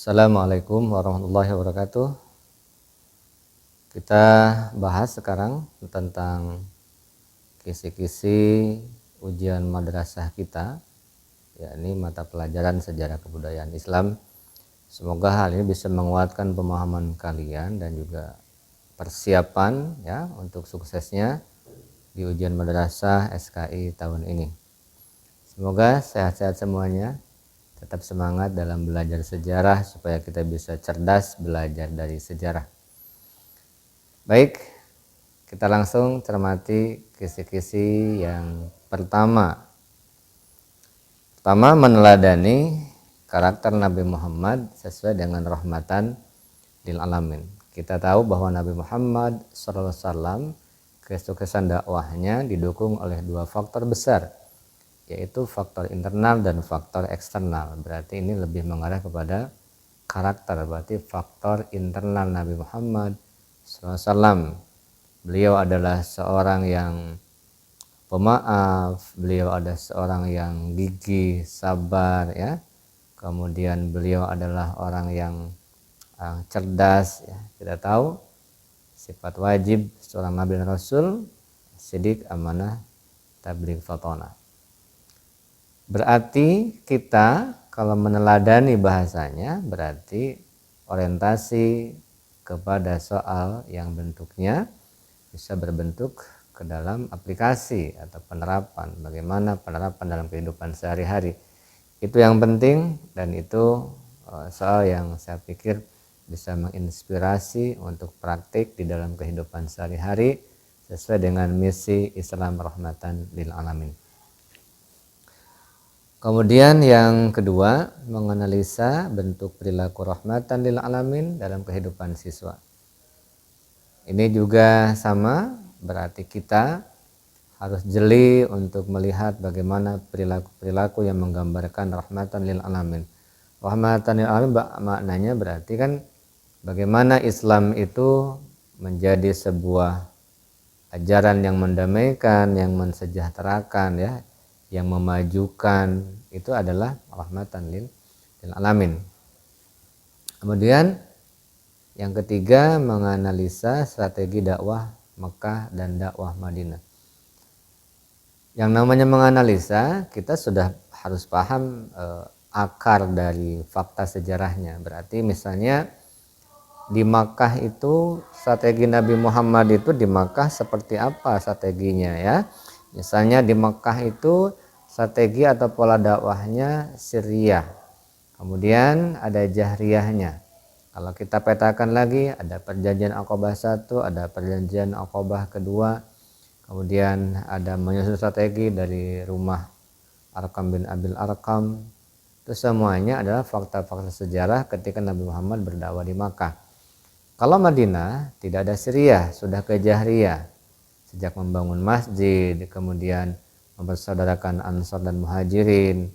Assalamualaikum warahmatullahi wabarakatuh. Kita bahas sekarang tentang kisi-kisi ujian madrasah kita, yakni mata pelajaran sejarah kebudayaan Islam. Semoga hal ini bisa menguatkan pemahaman kalian dan juga persiapan ya untuk suksesnya di ujian madrasah SKI tahun ini. Semoga sehat-sehat semuanya. Tetap semangat dalam belajar sejarah supaya kita bisa cerdas belajar dari sejarah. Baik, kita langsung cermati kisi-kisi yang pertama. Pertama, meneladani karakter Nabi Muhammad sesuai dengan rahmatan lil alamin. Kita tahu bahwa Nabi Muhammad SAW kesuksesan dakwahnya didukung oleh dua faktor besar, yaitu faktor internal dan faktor eksternal. Berarti ini lebih mengarah kepada karakter, berarti faktor internal Nabi Muhammad SAW. Beliau adalah seorang yang pemaaf, beliau adalah seorang yang gigih, sabar ya. Kemudian beliau adalah orang yang cerdas ya. Kita tahu sifat wajib seorang Nabi dan Rasul, sidik, amanah, tabligh, fatonah. Berarti kita kalau meneladani bahasanya berarti orientasi kepada soal yang bentuknya bisa berbentuk ke dalam aplikasi atau penerapan. Bagaimana penerapan dalam kehidupan sehari-hari. Itu yang penting dan itu soal yang saya pikir bisa menginspirasi untuk praktik di dalam kehidupan sehari-hari sesuai dengan misi Islam rahmatan lil alamin. Kemudian yang kedua, menganalisa bentuk perilaku rahmatan lil alamin dalam kehidupan siswa. Ini juga sama, berarti kita harus jeli untuk melihat bagaimana perilaku-perilaku yang menggambarkan rahmatan lil alamin. Rahmatan lil alamin maknanya berarti kan bagaimana Islam itu menjadi sebuah ajaran yang mendamaikan, yang mensejahterakan ya, yang memajukan, itu adalah rahmatan lil alamin. Kemudian yang ketiga, menganalisa strategi dakwah Mekah dan dakwah Madinah. Yang namanya menganalisa, kita sudah harus paham akar dari fakta sejarahnya. Berarti misalnya di Makkah itu strategi Nabi Muhammad itu di Makkah seperti apa strateginya ya. Misalnya di Makkah itu strategi atau pola dakwahnya sirriyah. Kemudian ada jahriyahnya. Kalau kita petakan lagi ada perjanjian Aqabah 1, ada perjanjian Aqabah kedua. Kemudian ada menyusun strategi dari rumah Arqam bin Abil Arqam. Itu semuanya adalah fakta-fakta sejarah ketika Nabi Muhammad berdakwah di Makkah. Kalau Madinah tidak ada sirriyah, sudah ke jahriyah. Sejak membangun masjid, kemudian mempersaudarakan Ansar dan Muhajirin,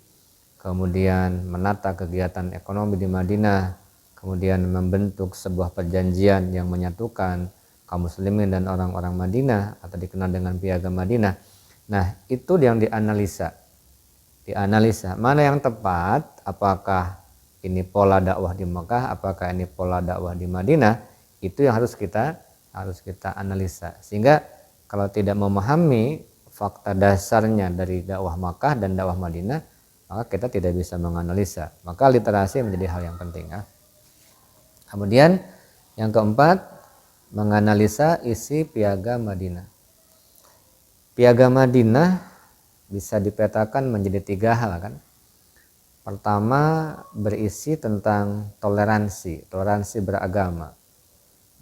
kemudian menata kegiatan ekonomi di Madinah, kemudian membentuk sebuah perjanjian yang menyatukan kaum muslimin dan orang-orang Madinah atau dikenal dengan Piagam Madinah. Nah, itu yang dianalisa. Mana yang tepat, apakah ini pola dakwah di Mekah, apakah ini pola dakwah di Madinah, itu yang harus kita analisa. Sehingga kalau tidak memahami fakta dasarnya dari dakwah Makkah dan dakwah Madinah, maka kita tidak bisa menganalisa. Maka literasi menjadi hal yang penting ya. Kemudian yang keempat, menganalisa isi Piagam Madinah. Piagam Madinah bisa dipetakan menjadi tiga hal kan. Pertama, berisi tentang toleransi beragama.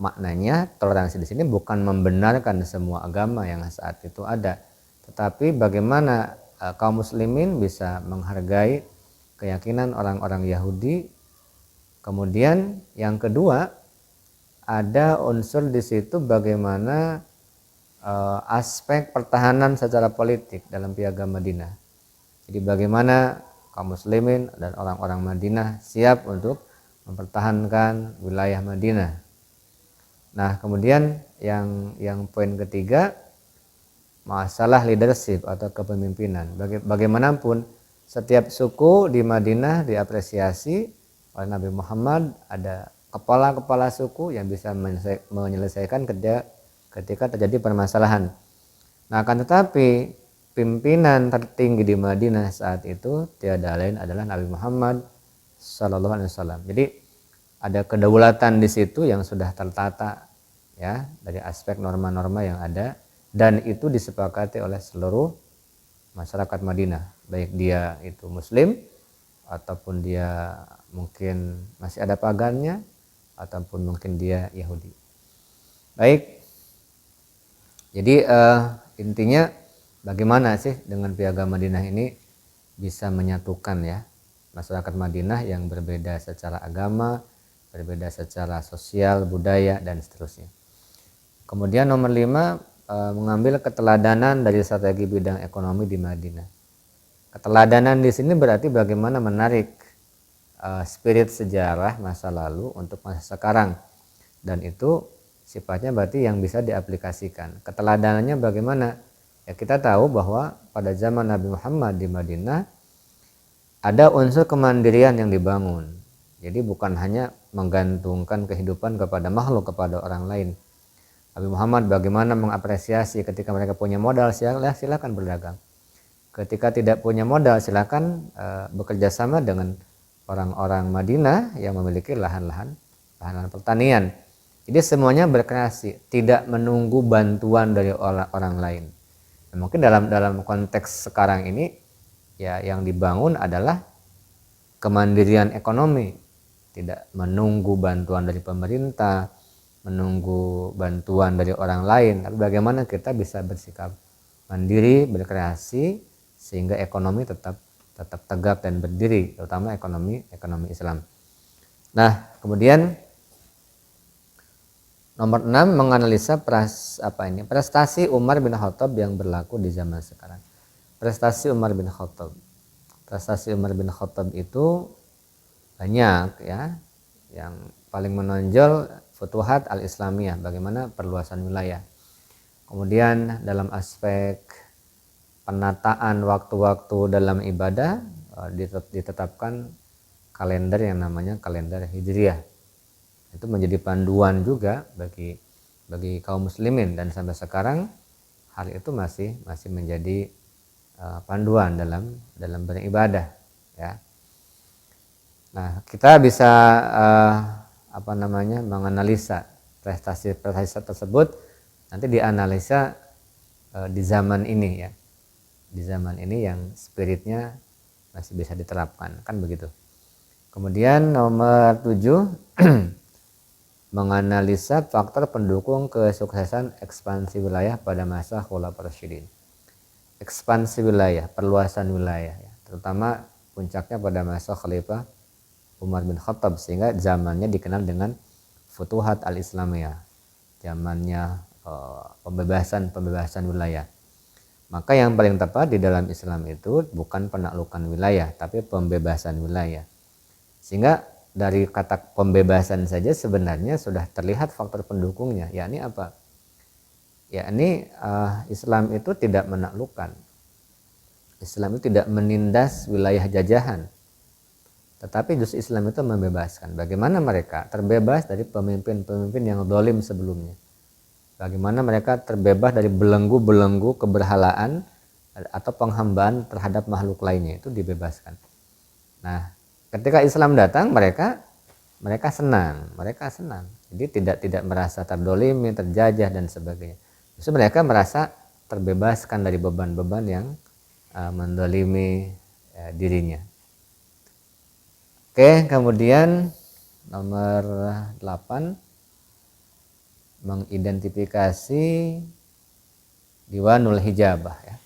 Maknanya toleransi di sini bukan membenarkan semua agama yang saat itu ada, tetapi bagaimana kaum muslimin bisa menghargai keyakinan orang-orang Yahudi. Kemudian yang kedua, ada unsur di situ bagaimana aspek pertahanan secara politik dalam Piagam Madinah. Jadi bagaimana kaum muslimin dan orang-orang Madinah siap untuk mempertahankan wilayah Madinah. Nah, kemudian yang poin ketiga, masalah leadership atau kepemimpinan. Bagaimanapun setiap suku di Madinah diapresiasi oleh Nabi Muhammad, ada kepala-kepala suku yang bisa menyelesaikan ketika terjadi permasalahan. Nah, akan tetapi pimpinan tertinggi di Madinah saat itu tiada lain adalah Nabi Muhammad Sallallahu Alaihi Wasallam. Jadi ada kedaulatan di situ yang sudah tertata ya dari aspek norma-norma yang ada, dan itu disepakati oleh seluruh masyarakat Madinah, baik dia itu Muslim ataupun dia mungkin masih ada pagannya ataupun mungkin dia Yahudi. Baik, jadi intinya bagaimana sih dengan Piagam Madinah ini bisa menyatukan ya masyarakat Madinah yang berbeda secara agama, berbeda secara sosial, budaya, dan seterusnya. Kemudian nomor 5, mengambil keteladanan dari strategi bidang ekonomi di Madinah. Keteladanan di sini berarti bagaimana menarik spirit sejarah masa lalu untuk masa sekarang, dan itu sifatnya berarti yang bisa diaplikasikan. Keteladanannya bagaimana? Ya, kita tahu bahwa pada zaman Nabi Muhammad di Madinah ada unsur kemandirian yang dibangun. Jadi bukan hanya menggantungkan kehidupan kepada makhluk, kepada orang lain. Nabi Muhammad bagaimana mengapresiasi ketika mereka punya modal, silakan berdagang. Ketika tidak punya modal, silakan bekerja sama dengan orang-orang Madinah yang memiliki lahan-lahan pertanian. Jadi semuanya berkreasi, tidak menunggu bantuan dari orang lain. Nah, mungkin dalam konteks sekarang ini ya yang dibangun adalah kemandirian ekonomi, tidak menunggu bantuan dari pemerintah, menunggu bantuan dari orang lain, tapi bagaimana kita bisa bersikap mandiri, berkreasi sehingga ekonomi tetap tegak dan berdiri, terutama ekonomi Islam. Nah, kemudian nomor 6, menganalisa prestasi Umar bin Khattab yang berlaku di zaman sekarang. Prestasi Umar bin Khattab. Prestasi Umar bin Khattab itu banyak ya. Yang paling menonjol Futuhat al-Islamiyah, bagaimana perluasan wilayah. Kemudian dalam aspek penataan waktu-waktu dalam ibadah ditetapkan kalender yang namanya kalender Hijriah. Itu menjadi panduan juga bagi kaum muslimin, dan sampai sekarang hal itu masih menjadi panduan dalam beribadah ya. Nah, kita bisa menganalisa prestasi tersebut nanti dianalisa di zaman ini ya, di zaman ini yang spiritnya masih bisa diterapkan, kan begitu. Kemudian nomor 7 menganalisa faktor pendukung kesuksesan ekspansi wilayah pada masa Khulafaur Rasyidin. Ekspansi wilayah, perluasan wilayah ya, terutama puncaknya pada masa Khalifah Umar bin Khattab, sehingga zamannya dikenal dengan Futuhat al-Islamiyah, zamannya pembebasan wilayah. Maka yang paling tepat di dalam Islam itu bukan penaklukan wilayah, tapi pembebasan wilayah. Sehingga dari kata pembebasan saja sebenarnya sudah terlihat faktor pendukungnya, yakni apa? Yakni Islam itu tidak menaklukkan. Islam itu tidak menindas wilayah jajahan. Tetapi justru Islam itu membebaskan. Bagaimana mereka terbebas dari pemimpin-pemimpin yang zalim sebelumnya. Bagaimana mereka terbebas dari belenggu-belenggu keberhalaan atau penghambaan terhadap makhluk lainnya, itu dibebaskan. Nah, ketika Islam datang mereka senang. Jadi tidak merasa terdolimi, terjajah dan sebagainya. Justru mereka merasa terbebaskan dari beban-beban yang mendolimi dirinya. Oke, kemudian nomor 8, mengidentifikasi Diwanul Hijabah ya.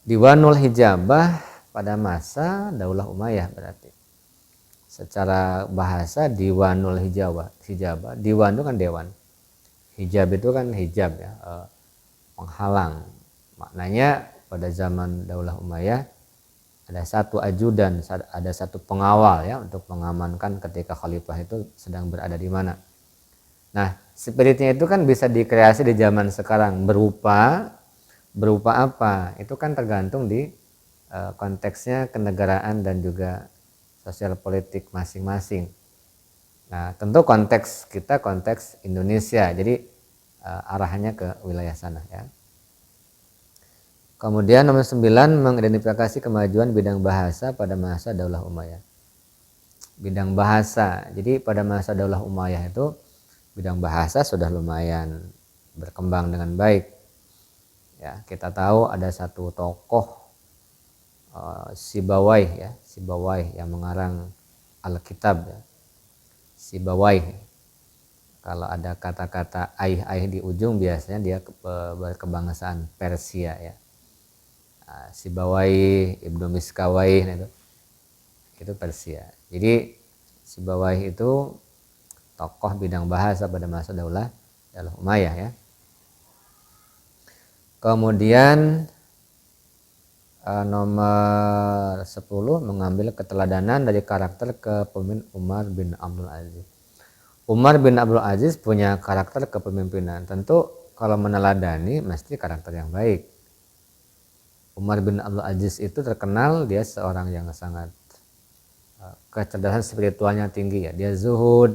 Diwanul Hijabah pada masa Daulah Umayyah berarti. Secara bahasa Diwanul Hijabah, Diwan itu kan dewan. Hijab itu kan hijab ya, penghalang. Maknanya pada zaman Daulah Umayyah ada satu ajudan, ada satu pengawal ya untuk mengamankan ketika khalifah itu sedang berada di mana. Nah, spiritnya itu kan bisa dikreasi di zaman sekarang berupa apa? Itu kan tergantung di konteksnya kenegaraan dan juga sosial politik masing-masing. Nah, tentu konteks kita konteks Indonesia, jadi arahannya ke wilayah sana ya. Kemudian nomor 9, mengidentifikasi kemajuan bidang bahasa pada masa Daulah Umayyah. Bidang bahasa, jadi pada masa Daulah Umayyah itu bidang bahasa sudah lumayan berkembang dengan baik. Ya, kita tahu ada satu tokoh Sibawayh ya, Sibawayh yang mengarang Alkitab ya. Sibawayh. Kalau ada kata-kata aih-aih di ujung biasanya dia berkebangsaan Persia ya. Sibawayh, Ibnu Miskawayh itu Persia. Jadi Sibawayh itu tokoh bidang bahasa pada masa Daulah Umayyah ya. Kemudian nomor 10, mengambil keteladanan dari karakter kepemimpinan Umar bin Abdul Aziz. Umar bin Abdul Aziz punya karakter kepemimpinan. Tentu kalau meneladani mesti karakter yang baik. Umar bin Abdul Aziz itu terkenal dia seorang yang sangat kecerdasan spiritualnya tinggi ya. Dia zuhud,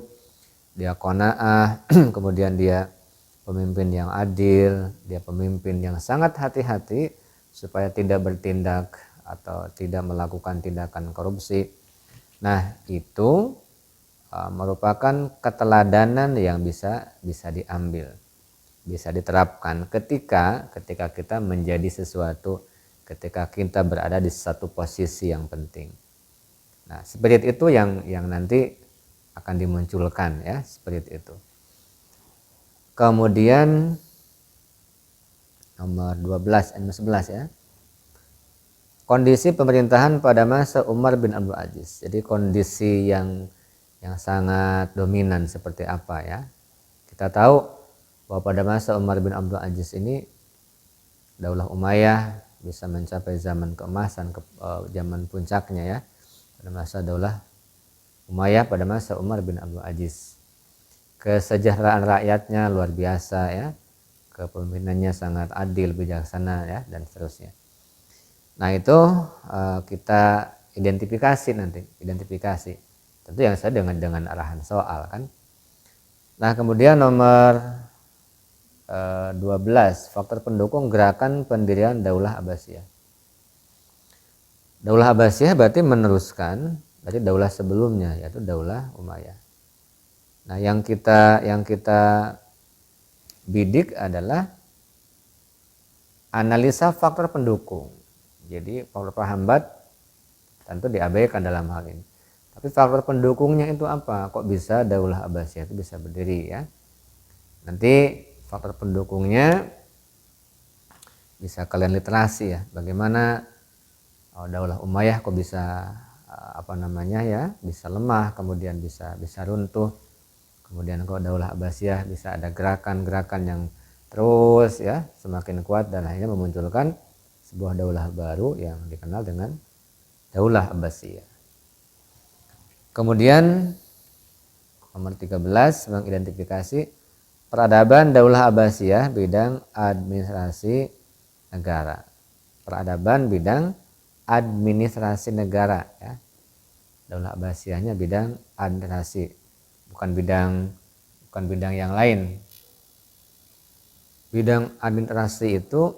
dia qanaah, kemudian dia pemimpin yang adil, dia pemimpin yang sangat hati-hati supaya tidak bertindak atau tidak melakukan tindakan korupsi. Nah, itu merupakan keteladanan yang bisa diambil, bisa diterapkan ketika kita menjadi sesuatu, ketika kita berada di satu posisi yang penting. Nah, spirit itu yang nanti akan dimunculkan ya, spirit itu. Kemudian nomor 12 dan 11 ya. Kondisi pemerintahan pada masa Umar bin Abdul Aziz. Jadi kondisi yang sangat dominan seperti apa ya. Kita tahu bahwa pada masa Umar bin Abdul Aziz ini Daulah Umayyah bisa mencapai zaman keemasan, zaman puncaknya ya. Pada masa Daulah Umayyah pada masa Umar bin Abdul Aziz. Kesejahteraan rakyatnya luar biasa ya. Kepemimpinannya sangat adil, bijaksana ya, dan seterusnya. Nah, itu kita identifikasi nanti, tentu yang saya dengan arahan soal kan. Nah, kemudian nomor 12, faktor pendukung gerakan pendirian Daulah Abbasiyah. Daulah Abbasiyah berarti meneruskan dari daulah sebelumnya, yaitu Daulah Umayyah. Nah, yang kita bidik adalah analisa faktor pendukung. Jadi faktor penghambat tentu diabaikan dalam hal ini. Tapi faktor pendukungnya itu apa? Kok bisa Daulah Abbasiyah itu bisa berdiri ya? Nanti faktor pendukungnya bisa kalian literasi ya. Bagaimana Daulah Umayyah kok bisa bisa lemah, kemudian bisa runtuh. Kemudian kok Daulah Abbasiyah bisa ada gerakan-gerakan yang terus ya semakin kuat dan akhirnya memunculkan sebuah daulah baru yang dikenal dengan Daulah Abbasiyah. Kemudian nomor 13, mengidentifikasi peradaban Daulah Abbasiyah bidang administrasi negara. Peradaban bidang administrasi negara ya. Daulah Abbasiyahnya bidang administrasi, bukan bidang yang lain. Bidang administrasi itu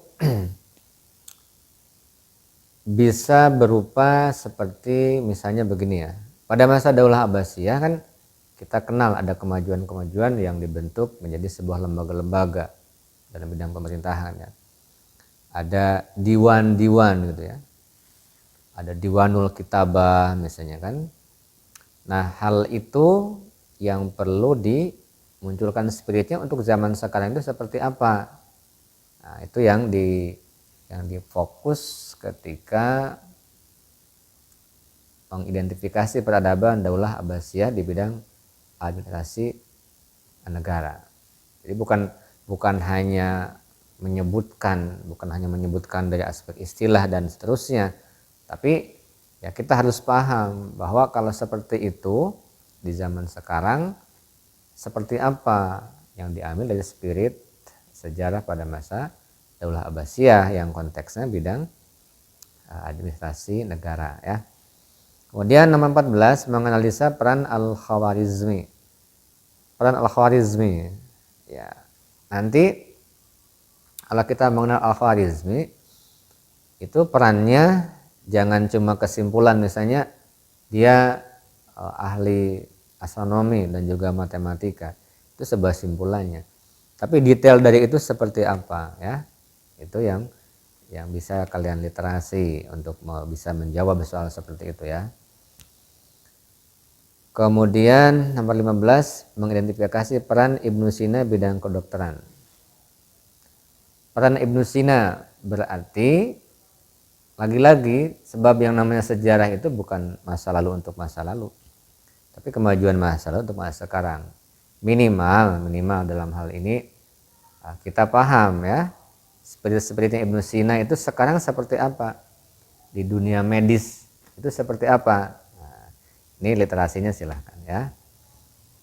bisa berupa seperti misalnya begini ya. Pada masa Daulah Abbasiyah kan kita kenal ada kemajuan-kemajuan yang dibentuk menjadi sebuah lembaga-lembaga dalam bidang pemerintahan ya. Ada diwan-diwan gitu ya. Ada Diwanul Kitabah misalnya kan. Nah, hal itu yang perlu dimunculkan spiritnya untuk zaman sekarang itu seperti apa. Nah, itu yang difokus ketika mengidentifikasi peradaban Daulah Abbasiyah di bidang administrasi negara. Jadi bukan hanya menyebutkan dari aspek istilah dan seterusnya, tapi ya kita harus paham bahwa kalau seperti itu di zaman sekarang seperti apa yang diambil dari spirit sejarah pada masa Daulah Abbasiyah yang konteksnya bidang administrasi negara ya. Kemudian nomor 14 menganalisa peran Al-Khwarizmi. Peran Al-Khwarizmi. Ya. Nanti kalau kita mengenal Al-Khwarizmi itu perannya jangan cuma kesimpulan, misalnya dia ahli astronomi dan juga matematika. Itu sebuah simpulannya. Tapi detail dari itu seperti apa ya? Itu yang bisa kalian literasi untuk bisa menjawab soal seperti itu ya. Kemudian nomor 15 mengidentifikasi peran Ibnu Sina bidang kedokteran. Peran Ibnu Sina berarti lagi-lagi sebab yang namanya sejarah itu bukan masa lalu untuk masa lalu, tapi kemajuan masa lalu untuk masa sekarang. Minimal dalam hal ini kita paham ya, seperti Ibnu Sina itu sekarang seperti apa, di dunia medis itu seperti apa. Nah, ini literasinya silahkan ya.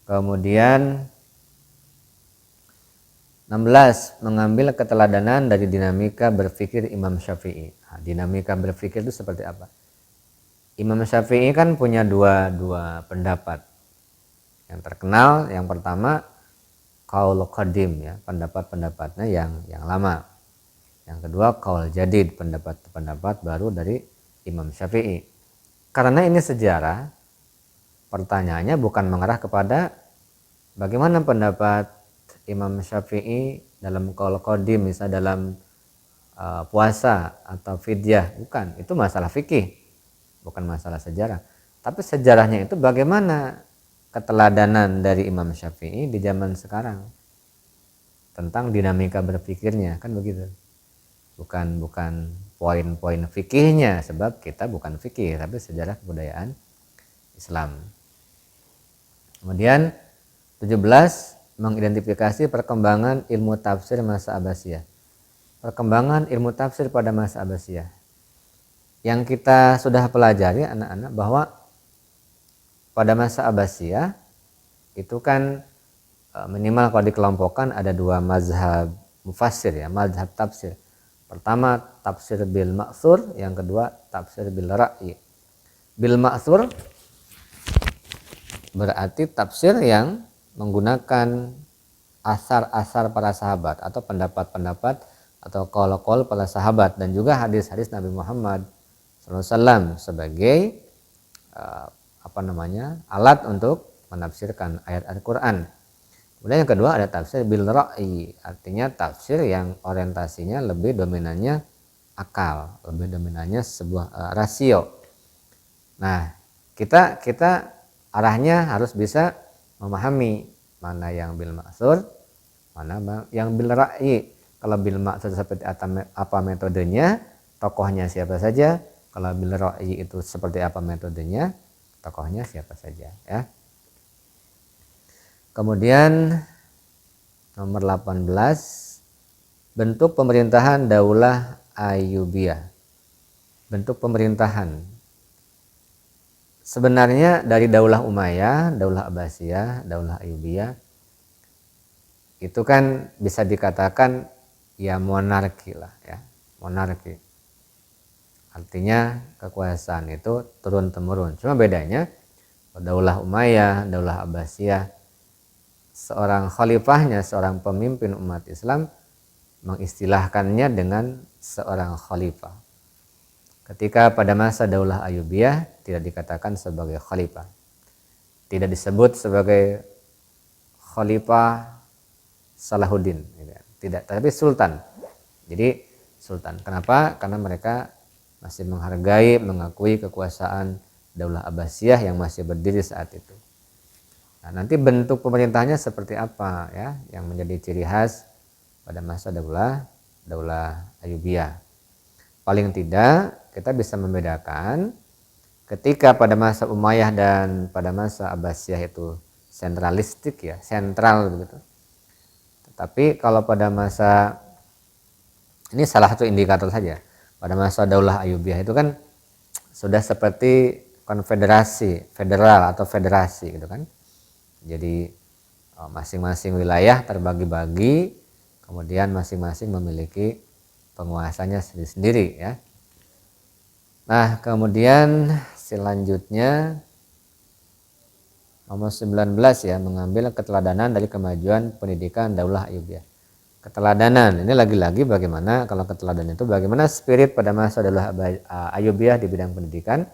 Kemudian 16 mengambil keteladanan dari dinamika berpikir Imam Syafi'i. Nah, dinamika berpikir itu seperti apa? Imam Syafi'i kan punya dua pendapat. Yang terkenal yang pertama qaul qadim ya, pendapat-pendapatnya yang lama. Yang kedua qaul jadid, pendapat baru dari Imam Syafi'i. Karena ini sejarah, pertanyaannya bukan mengarah kepada bagaimana pendapat Imam Syafi'i dalam qaul qadim, misalnya dalam puasa atau fidyah, bukan, itu masalah fikih, bukan masalah sejarah. Tapi sejarahnya itu bagaimana keteladanan dari Imam Syafi'i di zaman sekarang tentang dinamika berpikirnya, kan begitu. Bukan poin-poin fikihnya, sebab kita bukan fikih, tapi sejarah kebudayaan Islam. Kemudian 17 mengidentifikasi perkembangan ilmu tafsir masa Abbasiyah. Perkembangan ilmu tafsir pada masa Abbasiyah. Yang kita sudah pelajari anak-anak bahwa pada masa Abbasiyah itu kan minimal kalau dikelompokkan ada dua mazhab mufassir ya, mazhab tafsir. Pertama tafsir bil ma'thur, yang kedua tafsir bil ra'yi. Bil ma'thur berarti tafsir yang menggunakan asar-asar para sahabat atau pendapat-pendapat atau qaul-qaul para sahabat dan juga hadis-hadis Nabi Muhammad SAW sebagai alat untuk menafsirkan ayat Al-Quran. Kemudian yang kedua ada tafsir bil ra'yi, artinya tafsir yang orientasinya lebih dominannya akal, lebih dominannya sebuah rasio. Nah, kita arahnya harus bisa memahami mana yang bil ma'thur, mana yang bil ra'yi. Kalau bil ma'thur seperti apa metodenya, tokohnya siapa saja. Kalau bil ra'yi itu seperti apa metodenya, tokohnya siapa saja ya. Kemudian nomor 18 bentuk pemerintahan Daulah Ayyubiyah. Bentuk pemerintahan sebenarnya dari Daulah Umayyah, Daulah Abbasiyah, Daulah Ayyubiyah itu kan bisa dikatakan ya monarki lah ya, monarki. Artinya kekuasaan itu turun temurun. Cuma bedanya Daulah Umayyah, Daulah Abbasiyah, seorang khalifahnya, seorang pemimpin umat Islam mengistilahkannya dengan seorang khalifah. Ketika pada masa Daulah Ayyubiyah tidak dikatakan sebagai khalifah, tidak disebut sebagai khalifah Salahuddin, tidak, tapi sultan. Jadi sultan. Kenapa? Karena mereka masih menghargai, mengakui kekuasaan Daulah Abbasiyah yang masih berdiri saat itu. Nah, nanti bentuk pemerintahnya seperti apa ya, yang menjadi ciri khas pada masa Daulah Ayyubiyah. Paling tidak kita bisa membedakan ketika pada masa Umayyah dan pada masa Abbasiyah itu sentralistik ya, sentral begitu. Tetapi kalau pada masa ini salah satu indikator saja. Pada masa Daulah Ayyubiyah itu kan sudah seperti konfederasi, federal atau federasi gitu kan. Jadi masing-masing wilayah terbagi-bagi, kemudian masing-masing memiliki penguasanya sendiri-sendiri ya. Nah, kemudian selanjutnya nomor 19 ya, mengambil keteladanan dari kemajuan pendidikan Daulah Ayyubiyah. Keteladanan ini lagi-lagi bagaimana kalau keteladanan itu bagaimana spirit pada masa Daulah Ayyubiyah di bidang pendidikan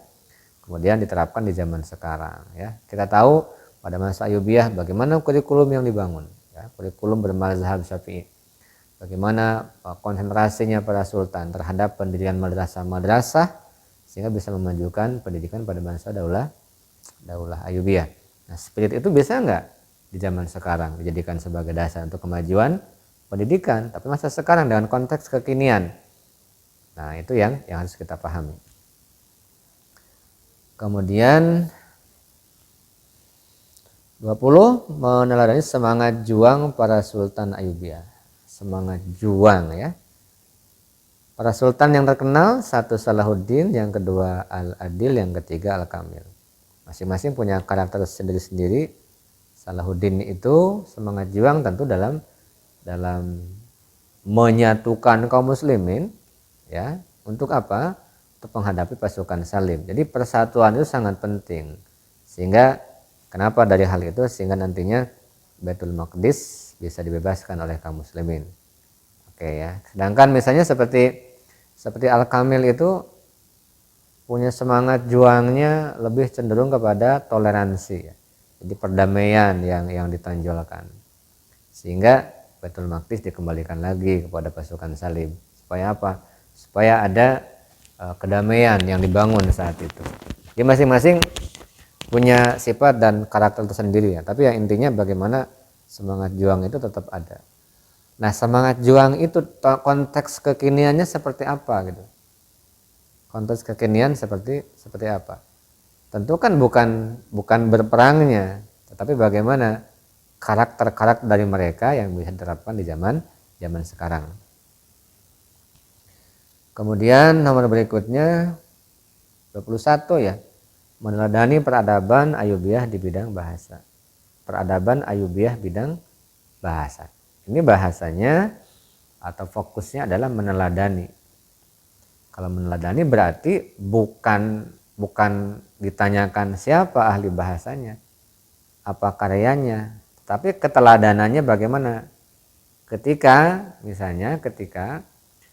kemudian diterapkan di zaman sekarang ya. Kita tahu pada masa Ayyubiyah bagaimana kurikulum yang dibangun ya, kurikulum bermazhab Syafi'i. Bagaimana konsentrasinya para sultan terhadap pendidikan madrasah-madrasah sehingga bisa memajukan pendidikan pada masa Daulah Ayyubiyah. Nah, spirit itu bisa nggak di zaman sekarang dijadikan sebagai dasar untuk kemajuan pendidikan, tapi masa sekarang dengan konteks kekinian. Nah, itu yang harus kita pahami. Kemudian 20 meneladani semangat juang para sultan Ayyubiyah. Semangat juang ya. Para sultan yang terkenal, satu Salahuddin, yang kedua Al-Adil, yang ketiga Al-Kamil. Masing-masing punya karakter sendiri-sendiri. Salahuddin itu semangat juang tentu dalam menyatukan kaum muslimin ya. Untuk apa? Untuk menghadapi pasukan Salim. Jadi persatuan itu sangat penting. Sehingga kenapa dari hal itu sehingga nantinya Baitul Maqdis bisa dibebaskan oleh kaum muslimin. Oke ya. Sedangkan misalnya seperti Al-Kamil itu punya semangat juangnya lebih cenderung kepada toleransi ya. Jadi perdamaian yang ditonjolkan. Sehingga Baitul Maqdis dikembalikan lagi kepada pasukan Salim. Supaya apa? Supaya ada kedamaian yang dibangun saat itu. Jadi masing-masing punya sifat dan karakter tersendiri ya. Tapi yang intinya bagaimana semangat juang itu tetap ada. Nah, semangat juang itu konteks kekiniannya seperti apa gitu? Konteks kekinian seperti apa? Tentu kan bukan berperangnya, tetapi bagaimana karakter dari mereka yang bisa diterapkan di zaman sekarang. Kemudian nomor berikutnya 21 ya, meneladani peradaban Ayyubiyah di bidang bahasa. Peradaban Ayyubiyah bidang bahasa. Ini bahasanya atau fokusnya adalah meneladani. Kalau meneladani berarti bukan ditanyakan siapa ahli bahasanya, apa karyanya, tapi keteladanannya bagaimana. Ketika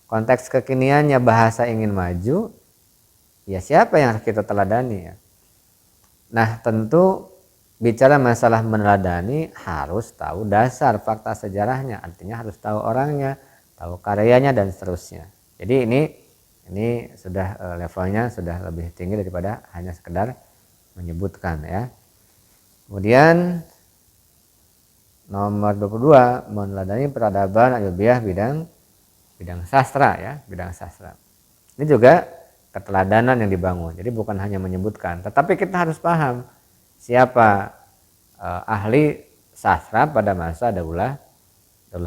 konteks kekiniannya bahasa ingin maju, ya siapa yang harus kita teladani ya. Nah, tentu bicara masalah meneladani harus tahu dasar fakta sejarahnya, artinya harus tahu orangnya, tahu karyanya dan seterusnya. Jadi ini sudah levelnya sudah lebih tinggi daripada hanya sekedar menyebutkan ya. Kemudian nomor 22 meneladani peradaban Ayyubiyah bidang sastra ya, bidang sastra. Ini juga keteladanan yang dibangun. Jadi bukan hanya menyebutkan, tetapi kita harus paham siapa ahli sastra pada masa Daulah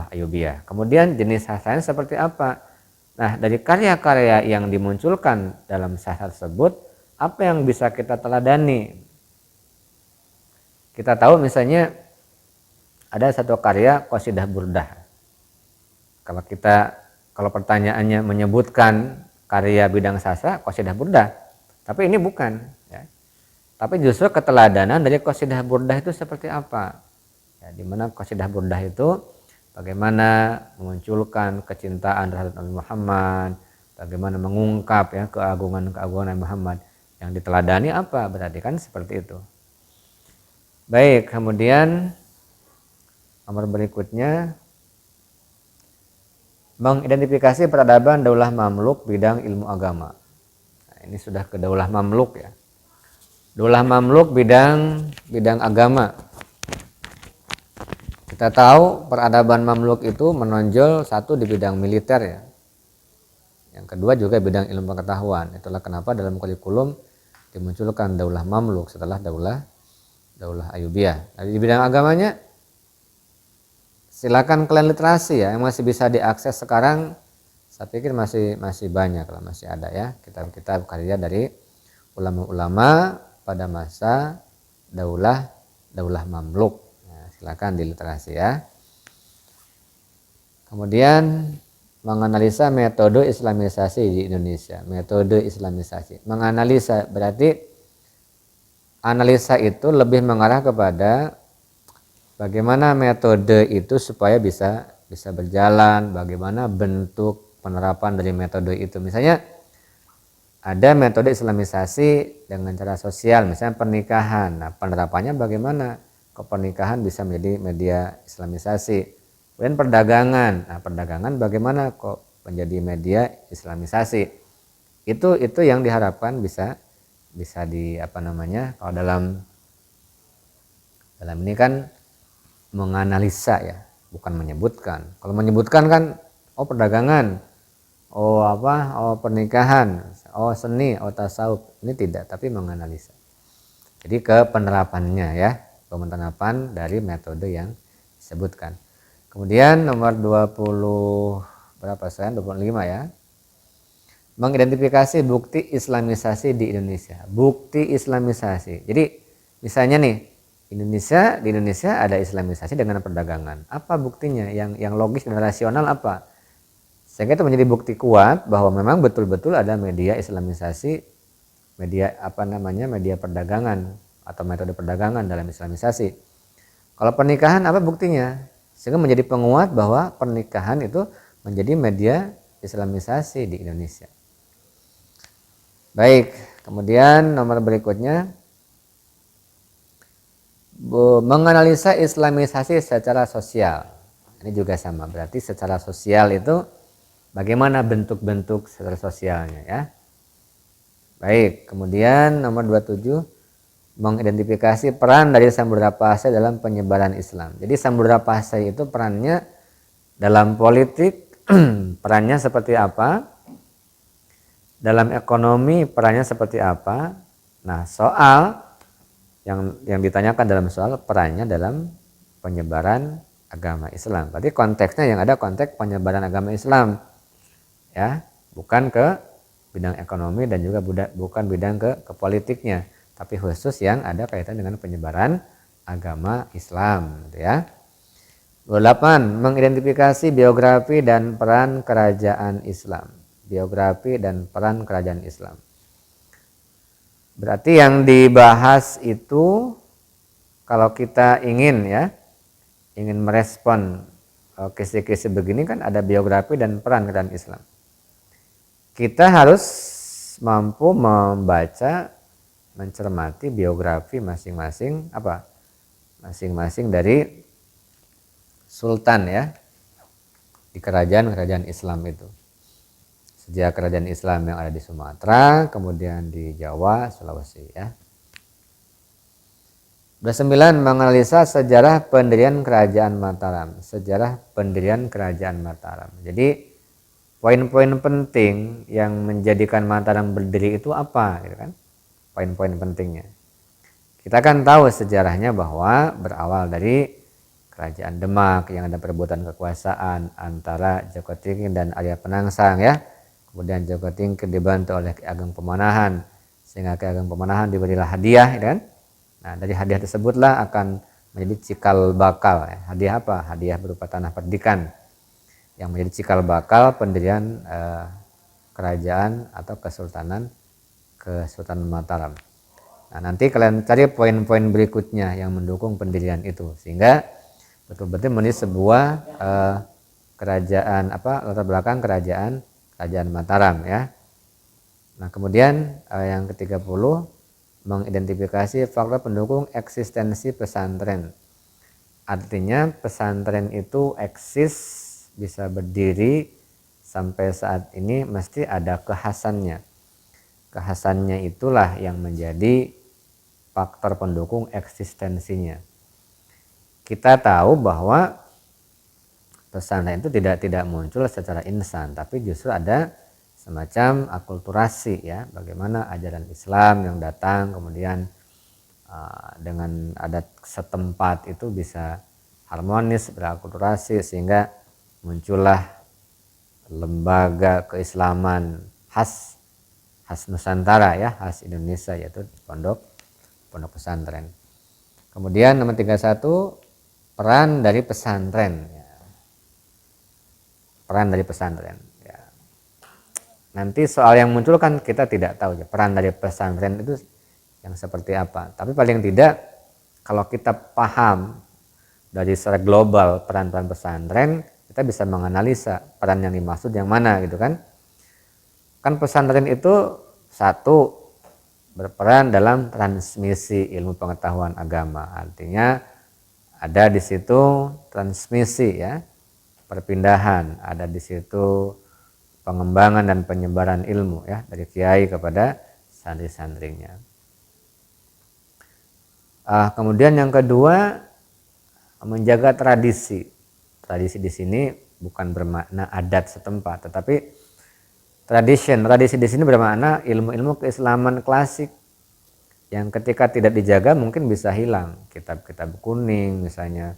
Ayyubiyah. Kemudian jenis sastranya seperti apa? Nah, dari karya-karya yang dimunculkan dalam sastra tersebut, apa yang bisa kita teladani? Kita tahu misalnya ada satu karya Qasidah Burdah. Kalau pertanyaannya menyebutkan karya bidang sastra, Qasidah Burdah. Tapi ini bukan. Ya. Tapi justru keteladanan dari Qasidah Burdah itu seperti apa? Ya, di mana Qasidah Burdah itu bagaimana memunculkan kecintaan terhadap Nabi Muhammad, bagaimana mengungkap ya keagungan Nabi Muhammad. Yang diteladani apa? Berarti kan seperti itu. Baik, kemudian nomor berikutnya mengidentifikasi peradaban Daulah Mamluk bidang ilmu agama. Nah, ini sudah ke Daulah Mamluk ya. Daulah Mamluk bidang agama. Kita tahu peradaban Mamluk itu menonjol satu di bidang militer ya. Yang kedua juga bidang ilmu pengetahuan. Itulah kenapa dalam kurikulum dimunculkan Daulah Mamluk setelah Daulah Ayyubiyah. Nah, di bidang agamanya silakan kalian literasi ya, yang masih bisa diakses sekarang. Saya pikir masih banyak lah, masih ada ya kitab-kitab karya dari ulama-ulama pada masa Daulah Mamluk. Silakan diliterasi ya. Kemudian menganalisa metode Islamisasi di Indonesia. Metode Islamisasi. Menganalisa berarti analisa itu lebih mengarah kepada bagaimana metode itu supaya bisa berjalan, bagaimana bentuk penerapan dari metode itu. Misalnya ada metode islamisasi dengan cara sosial, misalnya pernikahan. Nah, penerapannya bagaimana? Kok pernikahan bisa menjadi media islamisasi? Kemudian perdagangan. Nah, perdagangan bagaimana kok menjadi media islamisasi? Itu yang diharapkan bisa kalau dalam ini kan menganalisa ya, bukan menyebutkan. Kalau menyebutkan kan perdagangan, pernikahan, seni, tasawuf. Ini tidak, tapi menganalisa. Jadi ke penerapannya ya, penerapan dari metode yang disebutkan. Kemudian nomor 20 berapa saya? 25 ya. Mengidentifikasi bukti islamisasi di Indonesia. Bukti islamisasi. Jadi misalnya nih, di Indonesia ada islamisasi dengan perdagangan. Apa buktinya? Yang logis dan rasional apa? Sehingga itu menjadi bukti kuat bahwa memang betul-betul ada media islamisasi, media perdagangan atau metode perdagangan dalam islamisasi. Kalau pernikahan apa buktinya? Sehingga menjadi penguat bahwa pernikahan itu menjadi media islamisasi di Indonesia. Baik, kemudian nomor berikutnya, menganalisa islamisasi secara sosial. Ini juga sama, berarti secara sosial itu bagaimana bentuk-bentuk secara sosialnya ya. Baik, kemudian nomor 27, mengidentifikasi peran dari Samudra Pasai dalam penyebaran Islam. Jadi Samudra Pasai itu perannya dalam politik, perannya seperti apa? Dalam ekonomi perannya seperti apa? Nah, soal yang ditanyakan dalam soal perannya dalam penyebaran agama Islam. Berarti konteksnya yang ada konteks penyebaran agama Islam. Ya, bukan ke bidang ekonomi dan juga bukan bidang ke politiknya, tapi khusus yang ada kaitan dengan penyebaran agama Islam, gitu ya. 28, mengidentifikasi biografi dan peran kerajaan Islam. Biografi dan peran kerajaan Islam. Berarti yang dibahas itu kalau kita ingin merespon kisi-kisi begini kan ada biografi dan peran kerajaan Islam. Kita harus mampu membaca, mencermati biografi masing-masing dari sultan ya di kerajaan Islam itu. Sejak kerajaan Islam yang ada di Sumatera, kemudian di Jawa, Sulawesi ya. 29, menganalisa sejarah pendirian kerajaan Mataram. Sejarah pendirian kerajaan Mataram. Jadi poin-poin penting yang menjadikan Mataram berdiri itu apa, gitu kan? Poin-poin pentingnya. Kita kan tahu sejarahnya bahwa berawal dari kerajaan Demak yang ada perebutan kekuasaan antara Joko Tingkir dan Arya Penangsang ya. Kemudian Joko Tingkir dibantu oleh Ki Ageng Pemanahan, sehingga Ki Ageng Pemanahan diberilah hadiah, gitu kan? Nah, dari hadiah tersebutlah akan menjadi cikal bakal. Ya. Hadiah apa? Hadiah berupa tanah perdikan yang menjadi cikal bakal pendirian kerajaan atau Kesultanan Mataram. Nah, nanti kalian cari poin-poin berikutnya yang mendukung pendirian itu, sehingga betul-betul menjadi sebuah kerajaan latar belakang kerajaan Mataram ya. Nah, kemudian yang ke-30, mengidentifikasi faktor pendukung eksistensi pesantren. Artinya pesantren itu eksis, bisa berdiri sampai saat ini mesti ada kekhasannya. Kekhasannya itulah yang menjadi faktor pendukung eksistensinya. Kita tahu bahwa pesantren itu tidak muncul secara instan, tapi justru ada semacam akulturasi ya, bagaimana ajaran Islam yang datang kemudian dengan adat setempat itu bisa harmonis berakulturasi sehingga muncullah lembaga keislaman khas Nusantara ya, khas Indonesia, yaitu pondok pesantren. Kemudian nomor 31, peran dari pesantren ya. Peran dari pesantren ya. Nanti soal yang muncul kan kita tidak tahu ya, peran dari pesantren itu yang seperti apa. Tapi paling tidak kalau kita paham dari secara global peran-peran pesantren, kita bisa menganalisa peran yang dimaksud yang mana gitu kan. Kan pesantren itu satu, berperan dalam transmisi ilmu pengetahuan agama. Artinya ada di situ transmisi ya, perpindahan, ada di situ pengembangan dan penyebaran ilmu ya dari kiai kepada santri-santrinya. Kemudian yang kedua, menjaga tradisi. Tradisi di sini bukan bermakna adat setempat, tetapi tradisi di sini bermakna ilmu-ilmu keislaman klasik yang ketika tidak dijaga mungkin bisa hilang. Kitab-kitab kuning misalnya,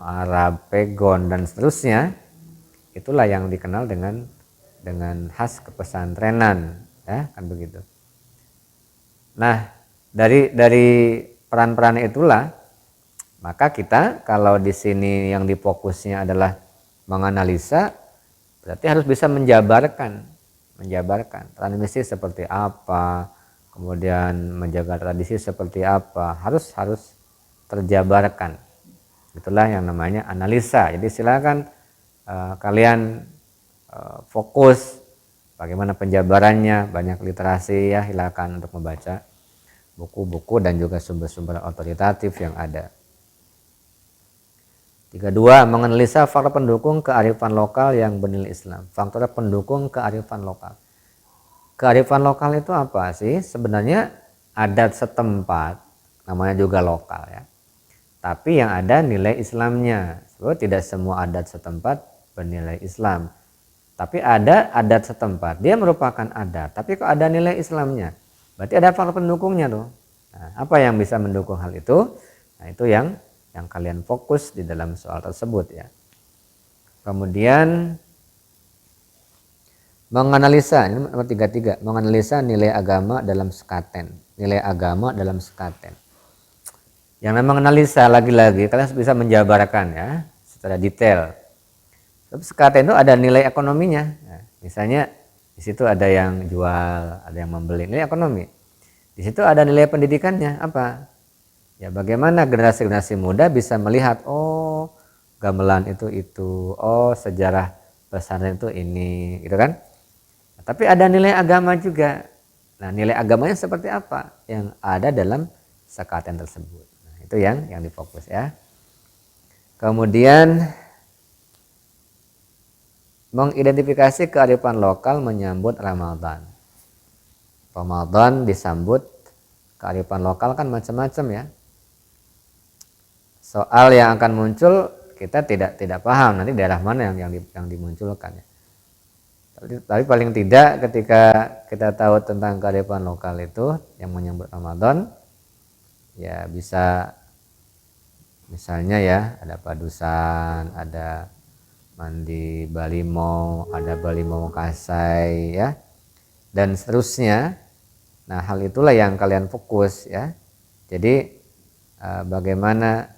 Arab, Pegon dan seterusnya, itulah yang dikenal dengan khas kepesantrenan, ya kan begitu. Nah, dari peran-peran itulah maka kita kalau di sini yang difokusnya adalah menganalisa, berarti harus bisa menjabarkan transmisi seperti apa, kemudian menjaga tradisi seperti apa, harus terjabarkan. Itulah yang namanya analisa. Jadi silakan kalian fokus bagaimana penjabarannya, banyak literasi ya, silakan untuk membaca buku-buku dan juga sumber-sumber otoritatif yang ada. 32. Menganalisa faktor pendukung kearifan lokal yang bernilai Islam. Faktor pendukung kearifan lokal. Kearifan lokal itu apa sih? Sebenarnya adat setempat, namanya juga lokal ya. Tapi yang ada nilai Islamnya. Sebab tidak semua adat setempat bernilai Islam. Tapi ada adat setempat, dia merupakan adat, tapi kok ada nilai Islamnya. Berarti ada faktor pendukungnya tuh. Nah, apa yang bisa mendukung hal itu? Nah, itu yang kalian fokus di dalam soal tersebut ya. Kemudian menganalisa, ini nomor 33, menganalisa nilai agama dalam sekaten. Nilai agama dalam sekaten. Yang namanya menganalisa lagi-lagi kalian bisa menjabarkan ya secara detail. Tapi sekaten itu ada nilai ekonominya. Nah, misalnya di situ ada yang jual, ada yang membeli, nilai ekonomi. Di situ ada nilai pendidikannya apa? Ya bagaimana generasi-generasi muda bisa melihat, oh gamelan itu, oh sejarah pesantren itu ini, gitu kan? Nah, tapi ada nilai agama juga. Nah nilai agamanya seperti apa yang ada dalam sekaten tersebut? Nah, itu yang difokus ya. Kemudian mengidentifikasi kearifan lokal menyambut Ramadan. Ramadan disambut kearifan lokal kan macam-macam ya. Soal yang akan muncul kita tidak paham nanti daerah mana yang dimunculkan ya. Tapi paling tidak ketika kita tahu tentang kearifan lokal itu yang menyambut Ramadan, ya bisa misalnya ya ada padusan, ada mandi Balimau, ada Balimau Kasai ya, dan seterusnya. Nah hal itulah yang kalian fokus ya. Jadi bagaimana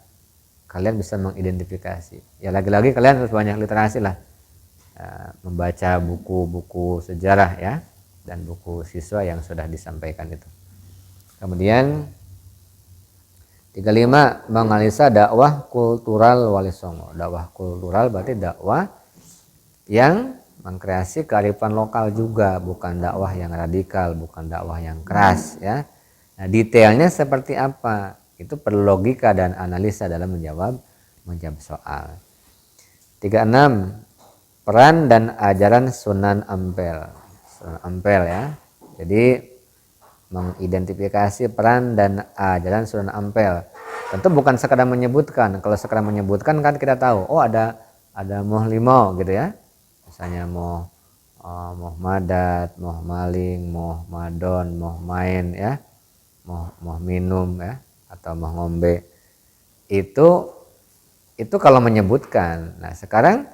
kalian bisa mengidentifikasi. Ya lagi-lagi kalian harus banyak literasi lah, membaca buku-buku sejarah ya dan buku siswa yang sudah disampaikan itu. Kemudian 35 menganalisa dakwah kultural wali songo. Dakwah kultural berarti dakwah yang mengkreasi kearifan lokal juga, bukan dakwah yang radikal, bukan dakwah yang keras ya. Nah, detailnya seperti apa? Itu perlu logika dan analisa dalam menjawab soal. 36 peran dan ajaran Sunan Ampel. Sunan Ampel ya. Jadi mengidentifikasi peran dan ajaran Sunan Ampel. Tentu bukan sekadar menyebutkan. Kalau sekadar menyebutkan kan kita tahu, oh ada moh limau gitu ya. Misalnya moh madat, moh maling, moh madon, moh main ya. Moh minum ya atau moh ngombe. Itu kalau menyebutkan. Nah, sekarang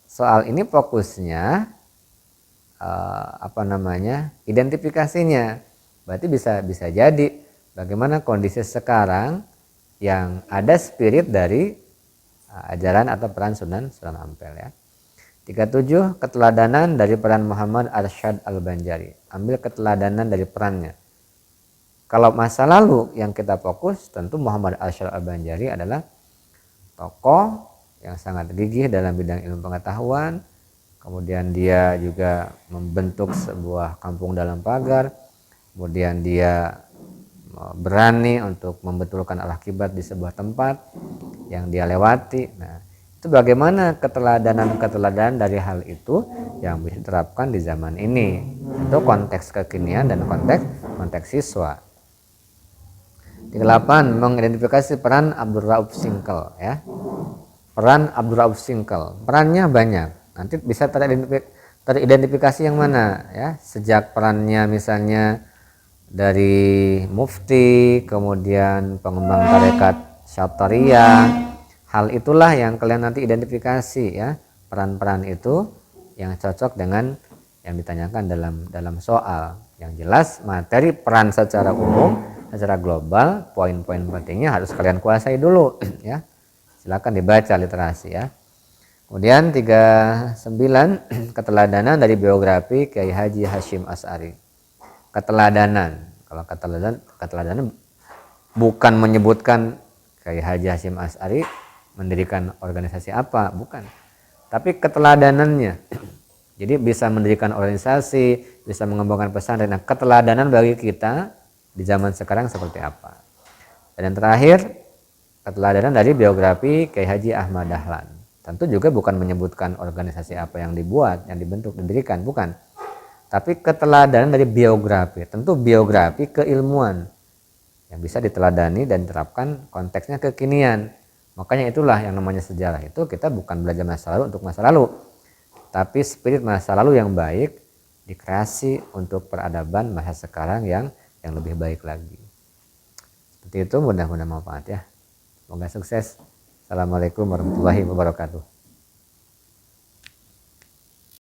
soal ini fokusnya identifikasinya. Berarti bisa jadi bagaimana kondisi sekarang yang ada spirit dari ajaran atau peran Sunan Ampel ya. 37 keteladanan dari peran Muhammad Arsyad Al-Banjari. Ambil keteladanan dari perannya. Kalau masa lalu yang kita fokus, tentu Muhammad Arsyad Al-Banjari adalah tokoh yang sangat gigih dalam bidang ilmu pengetahuan. Kemudian dia juga membentuk sebuah kampung dalam pagar. Kemudian dia berani untuk membetulkan al-akibat di sebuah tempat yang dia lewati. Nah, itu bagaimana keteladanan dari hal itu yang bisa diterapkan di zaman ini. Itu konteks kekinian dan konteks siswa. 8. Mengidentifikasi peran Abdul Rauf Singkel, ya. Peran Abdul Rauf Singkel, perannya banyak. Nanti bisa teridentifikasi yang mana, ya. Sejak perannya misalnya dari mufti, kemudian pengembang tarekat Syattariyah. Hal itulah yang kalian nanti identifikasi, ya. Peran-peran itu yang cocok dengan yang ditanyakan dalam soal. Yang jelas materi peran secara umum, secara global, poin-poin pentingnya harus kalian kuasai dulu, ya. Silakan dibaca literasi, ya. Kemudian 39, keteladanan dari biografi Kiai Haji Hashim Asy'ari. Keteladanan, kalau keteladanan bukan menyebutkan Kiai Haji Hashim Asy'ari mendirikan organisasi apa, bukan. Tapi keteladanannya. Jadi bisa mendirikan organisasi, bisa mengembangkan pesantren. Nah, keteladanan bagi kita di zaman sekarang seperti apa. Dan yang terakhir, keteladanan dari biografi Kiai Haji Ahmad Dahlan. Tentu juga bukan menyebutkan organisasi apa yang dibuat, yang dibentuk, didirikan, bukan. Tapi keteladanan dari biografi, tentu biografi keilmuan yang bisa diteladani dan diterapkan konteksnya kekinian. Makanya itulah yang namanya sejarah itu, kita bukan belajar masa lalu untuk masa lalu, tapi spirit masa lalu yang baik dikreasi untuk peradaban masa sekarang yang lebih baik lagi. Seperti itu, mudah-mudahan manfaat, ya. Semoga sukses. Assalamualaikum warahmatullahi wabarakatuh.